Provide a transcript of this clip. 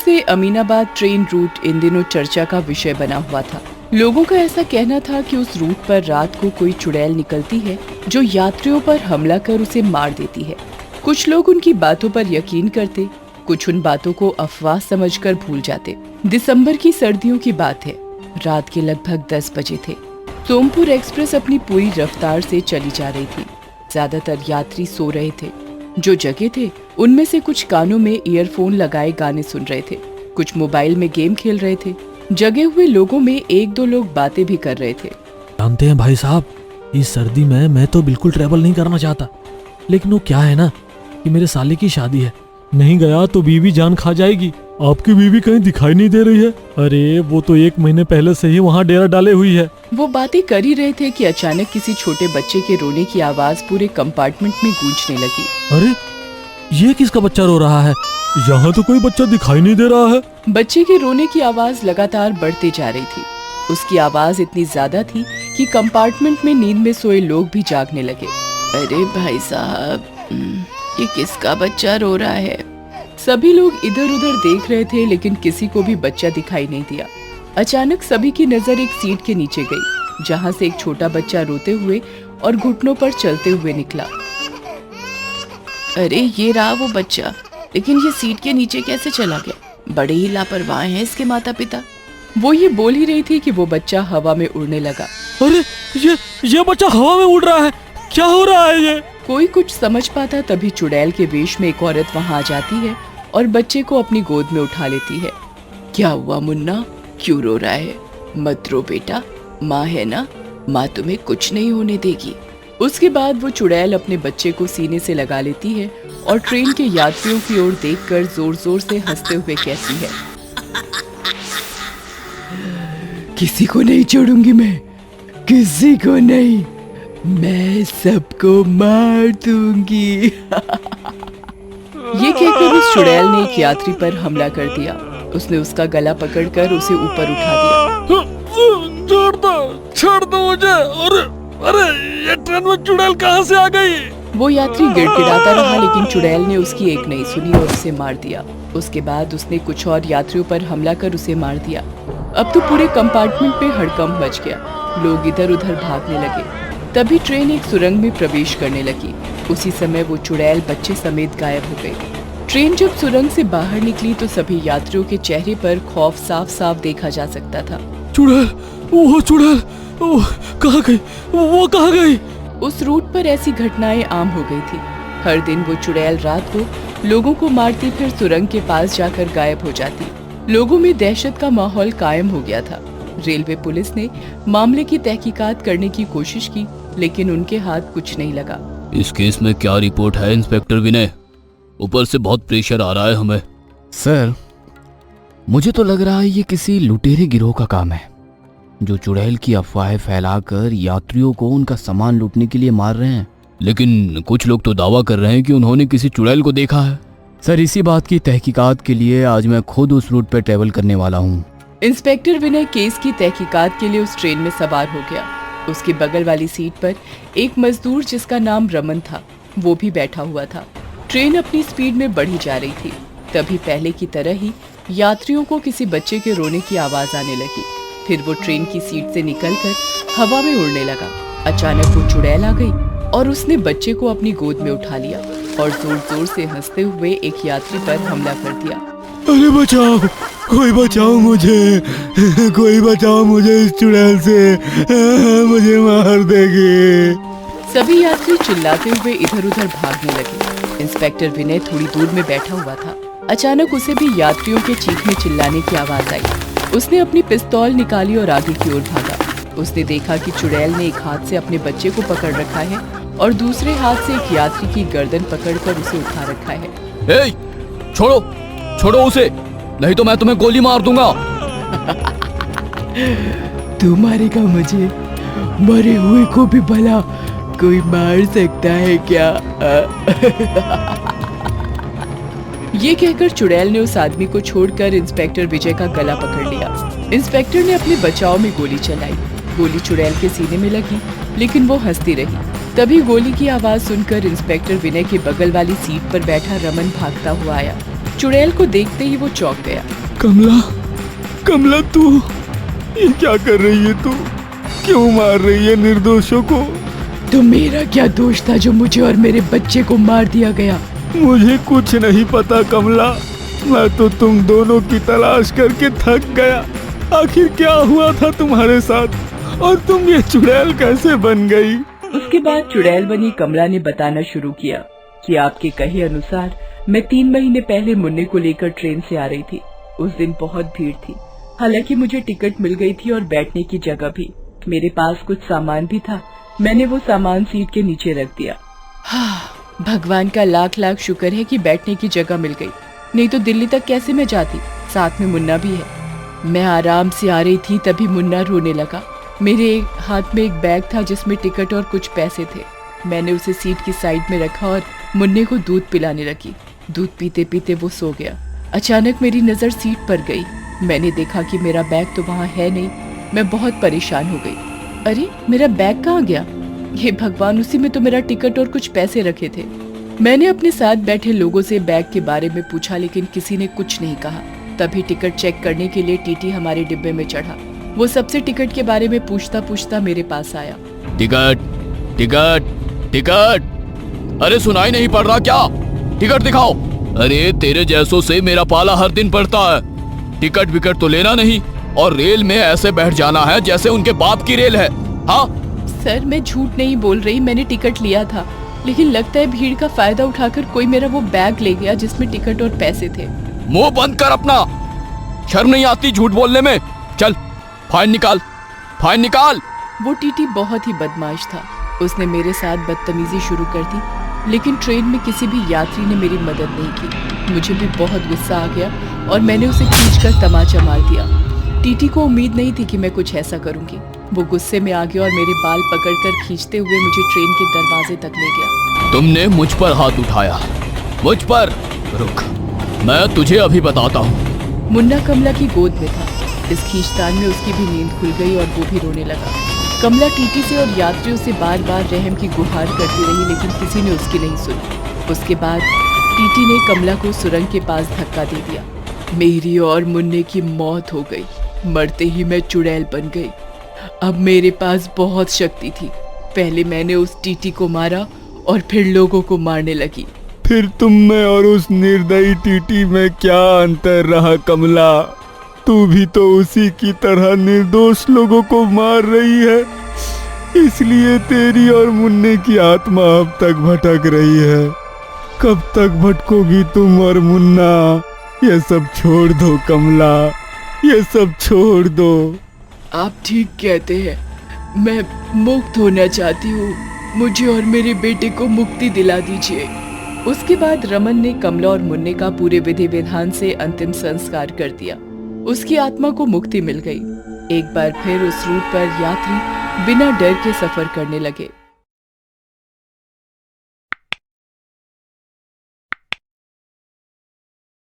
से Aminabad train route इन दिनों चर्चा का विषय बना हुआ था। लोगों का ऐसा कहना था कि उस रूट पर रात को कोई चुड़ैल निकलती है जो यात्रियों पर हमला कर उसे मार देती है। कुछ लोग उनकी बातों पर यकीन करते, कुछ उन बातों को अफवाह समझकर भूल जाते। दिसंबर की सर्दियों की बात है। रात के लगभग 10 बजे थे। सोमपुर एक्सप्रेस अपनी पूरी रफ्तार से चली जा रही थी। ज्यादातर यात्री सो रहे थे। जो जगे थे उनमें से कुछ कानों में ईयरफोन लगाए गाने सुन रहे थे, कुछ मोबाइल में गेम खेल रहे थे। जगे हुए लोगों में एक दो लोग बातें भी कर रहे थे। जानते हैं भाई साहब, इस सर्दी में मैं तो बिल्कुल ट्रैवल नहीं करना चाहता, लेकिन वो क्या है ना कि मेरे साले की शादी है, नहीं गया तो बीवी जान खा जाएगी। आपकी बीवी कहीं दिखाई नहीं दे रही है। अरे वो तो 1 महीने पहले से ही वहाँ डेरा डाले हुई है। वो बातें कर ही रहे थे कि अचानक किसी छोटे बच्चे के रोने की आवाज पूरे कंपार्टमेंट में गूंजने लगी। अरे ये किसका बच्चा रो रहा है? यहाँ तो कोई बच्चा दिखाई नहीं दे रहा है। बच्चे के रोने की आवाज लगातार बढ़ते जा रही थी। उसकी आवाज इतनी ज्यादा थी कि कंपार्टमेंट में नींद में सोए लोग भी जागने लगे। अरे भाई साहब, ये किसका बच्चा रो रहा है? सभी लोग इधर उधर देख रहे थे, लेकिन किसी को भी बच्चा दिखाई नहीं दिया। अचानक सभी की नजर एक सीट के नीचे गई, जहाँ से एक छोटा बच्चा रोते हुए और घुटनों पर चलते हुए निकला। अरे ये रहा वो बच्चा, लेकिन ये सीट के नीचे कैसे चला गया? बड़े ही लापरवाह हैं इसके माता पिता। वो ये बोल ही रही थी कि वो बच्चा हवा में उड़ने लगा। अरे ये बच्चा हवा में उड़ रहा है, क्या हो रहा है ये? कोई कुछ समझ पाता तभी चुड़ैल के वेश में एक औरत वहाँ आ जाती है और बच्चे को अपनी गोद में उठा लेती है। क्या हुआ मुन्ना, क्यों रो रहा है? मत रो बेटा, माँ है ना, माँ तुम्हें कुछ नहीं होने देगी। उसके बाद वो चुड़ैल अपने बच्चे को सीने से लगा लेती है और ट्रेन के यात्रियों की ओर देखकर जोर जोर से हंसते हुए कहती है, किसी को नहीं छोड़ूंगी मैं, किसी को नहीं, मैं सबको मार दूंगी। ये कहकर उस चुड़ैल ने एक यात्री पर हमला कर दिया। उसने उसका गला पकड़कर उसे ऊपर उठा दिया। छोड़ दो मुझे। अरे ये ट्रेन में चुड़ैल कहाँ से आ गई? वो यात्री गिड़गिड़ाता रहा, लेकिन चुड़ैल ने उसकी एक नहीं सुनी और उसे मार दिया। उसके बाद उसने कुछ और यात्रियों पर हमला कर उसे मार दिया। अब तो पूरे कंपार्टमेंट में हड़कंप मच गया। लोग इधर उधर भागने लगे। तभी ट्रेन एक सुरंग में प्रवेश करने लगी। उसी समय वो चुड़ैल बच्चे समेत गायब हो गई। ट्रेन जब सुरंग से बाहर निकली तो सभी यात्रियों के चेहरे पर खौफ साफ साफ देखा जा सकता था। चुड़ैल, वो चुड़ैल, कहाँ गई? वो कहाँ गई? उस रूट पर ऐसी घटनाएं आम हो गई थी। हर दिन वो चुड़ैल रात को लोगों को मारती, फिर सुरंग के पास जाकर गायब हो जाती। लोगों में दहशत का माहौल कायम हो गया था। रेलवे पुलिस ने मामले की तहकीकात करने की कोशिश की, लेकिन उनके हाथ कुछ नहीं लगा। इस केस में क्या रिपोर्ट है इंस्पेक्टर विनय? ऊपर से बहुत प्रेशर आ रहा है हमें। सर, मुझे तो लग रहा है ये किसी लुटेरे गिरोह का काम है, जो चुड़ैल की अफवाहें फैलाकर यात्रियों को उनका सामान लूटने के लिए मार रहे हैं। लेकिन कुछ लोग तो दावा कर रहे हैं कि उन्होंने किसी चुड़ैल को देखा है। सर, इसी बात की तहकीकात के लिए आज मैं खुद उस रूट पर ट्रेवल करने वाला हूँ। इंस्पेक्टर विनय केस की तहकीकात के लिए उस ट्रेन में सवार हो गया। उसकी बगल वाली सीट पर एक मजदूर जिसका नाम रमन था, वो भी बैठा हुआ था। ट्रेन अपनी स्पीड में बढ़ी जा रही थी। तभी पहले की तरह ही यात्रियों को किसी बच्चे के रोने की आवाज आने लगी। फिर वो ट्रेन की सीट से निकलकर हवा में उड़ने लगा। अचानक वो चुड़ैल आ गई और उसने बच्चे को अपनी गोद में उठा लिया और जोर जोर से हंसते हुए एक यात्री पर हमला कर दिया। अरे बचाओ, कोई बचाओ मुझे, कोई बचाओ मुझे इस चुड़ैल से, मुझे मार देगी। सभी यात्री चिल्लाते हुए इधर उधर भागने लगे। इंस्पेक्टर विनय थोड़ी दूर में बैठा हुआ था। अचानक उसे भी यात्रियों के चीखने चिल्लाने की आवाज आई। उसने अपनी पिस्तौल निकाली और आगे की ओर भागा। उसने देखा कि चुड़ैल ने एक हाथ से अपने बच्चे को पकड़ रखा है और दूसरे हाथ से एक यात्री की गर्दन पकड़कर उसे उठा रखा है। ए, छोड़ो छोड़ो उसे, नहीं तो मैं तुम्हें गोली मार दूंगा। तू मारेगा मुझे? मरे हुए को भी भला कोई मार सकता है क्या? ये कहकर चुड़ैल ने उस आदमी को छोड़कर इंस्पेक्टर विजय का गला पकड़ लिया। इंस्पेक्टर ने अपने बचाव में गोली चलाई। गोली चुड़ैल के सीने में लगी, लेकिन वो हंसती रही। तभी गोली की आवाज सुनकर इंस्पेक्टर विनय के बगल वाली सीट पर बैठा रमन भागता हुआ आया। चुड़ैल को देखते ही वो चौंक गया। कमला, कमला तू ये क्या कर रही है? तू क्यों मार रही है निर्दोषों को? तो मेरा क्या दोष था जो मुझे और मेरे बच्चे को मार दिया गया? मुझे कुछ नहीं पता कमला, मैं तो तुम दोनों की तलाश करके थक गया। आखिर क्या हुआ था तुम्हारे साथ और तुम ये चुड़ैल कैसे बन गई? उसके बाद चुड़ैल बनी कमला ने बताना शुरू किया कि आपके कहे अनुसार मैं 3 महीने पहले मुन्ने को लेकर ट्रेन से आ रही थी। उस दिन बहुत भीड़ थी, हालांकि मुझे टिकट मिल गई थी और बैठने की जगह भी। मेरे पास कुछ सामान भी था, मैंने वो सामान सीट के नीचे रख दिया। भगवान का लाख लाख शुक्र है कि बैठने की जगह मिल गई, नहीं तो दिल्ली तक कैसे मैं जाती। साथ में मुन्ना भी है। मैं आराम से आ रही थी तभी मुन्ना रोने लगा। मेरे हाथ में एक बैग था जिसमें टिकट और कुछ पैसे थे। मैंने उसे सीट की साइड में रखा और मुन्ने को दूध पिलाने लगी। दूध पीते पीते वो सो गया। अचानक मेरी नजर सीट पर गई। मैंने देखा कि मेरा बैग तो वहाँ है नहीं। मैं बहुत परेशान हो गई। अरे मेरा बैग कहाँ गया? ये भगवान, उसी में तो मेरा टिकट और कुछ पैसे रखे थे। मैंने अपने साथ बैठे लोगों से बैग के बारे में पूछा, लेकिन किसी ने कुछ नहीं कहा। तभी टिकट चेक करने के लिए टीटी हमारे डिब्बे में चढ़ा। वो सबसे टिकट के बारे में पूछता पूछता मेरे पास आया। टिकट टिकट टिकट, अरे सुनाई नहीं पड़ रहा क्या? टिकट दिखाओ। अरे तेरे जैसों से मेरा पाला हर दिन पड़ता है। टिकट विकट तो लेना नहीं और रेल में ऐसे बैठ जाना है जैसे उनके बाप की रेल है। हाँ सर, मैं झूठ नहीं बोल रही, मैंने टिकट लिया था, लेकिन लगता है भीड़ का फायदा उठाकर कोई मेरा वो बैग ले गया जिसमें टिकट और पैसे थे। मुंह बंद कर अपना, शर्म नहीं आती झूठ बोलने में? चल फाइन निकाल, फाइन निकाल। वो टीटी बहुत ही बदमाश था। उसने मेरे साथ बदतमीजी शुरू कर दी, लेकिन ट्रेन में किसी भी यात्री ने मेरी मदद नहीं की। मुझे भी बहुत गुस्सा आ गया और मैंने उसे खींचकर तमाचा मार दिया। टीटी को उम्मीद नहीं थी कि मैं कुछ ऐसा करूंगी। वो गुस्से में आ गया और मेरे बाल पकड़कर खींचते हुए मुझे ट्रेन के दरवाजे तक ले गया। तुमने मुझ पर हाथ उठाया, मुझ पर। रुक, मैं तुझे अभी बताता हूँ। मुन्ना कमला की गोद में था। इस खींचतान में उसकी भी नींद खुल गई और वो भी रोने लगा। कमला टीटी से और यात्रियों से बार बार रहम की गुहार करती रही, लेकिन किसी ने उसकी नहीं सुनी। उसके बाद टीटी ने कमला को सुरंग के पास धक्का दे दिया। मेरी और मुन्ने की मौत हो गई। मरते ही मैं चुड़ैल बन गई। अब मेरे पास बहुत शक्ति थी। पहले मैंने उस टीटी को मारा और फिर लोगों को मारने लगी। फिर तुम में और उस निर्दयी टीटी में क्या अंतर रहा कमला? तू भी तो उसी की तरह निर्दोष लोगों को मार रही है, इसलिए तेरी और मुन्ने की आत्मा अब तक भटक रही है। कब तक भटकोगी तुम और मुन्ना? ये सब छोड़ दो कमला, ये सब छोड़ दो। आप ठीक कहते हैं, मैं मुक्त होना चाहती हूँ। मुझे और मेरे बेटे को मुक्ति दिला दीजिए। उसके बाद रमन ने कमला और मुन्ने का पूरे विधि विधान से अंतिम संस्कार कर दिया। उसकी आत्मा को मुक्ति मिल गई। एक बार फिर उस रूट पर यात्री बिना डर के सफर करने लगे।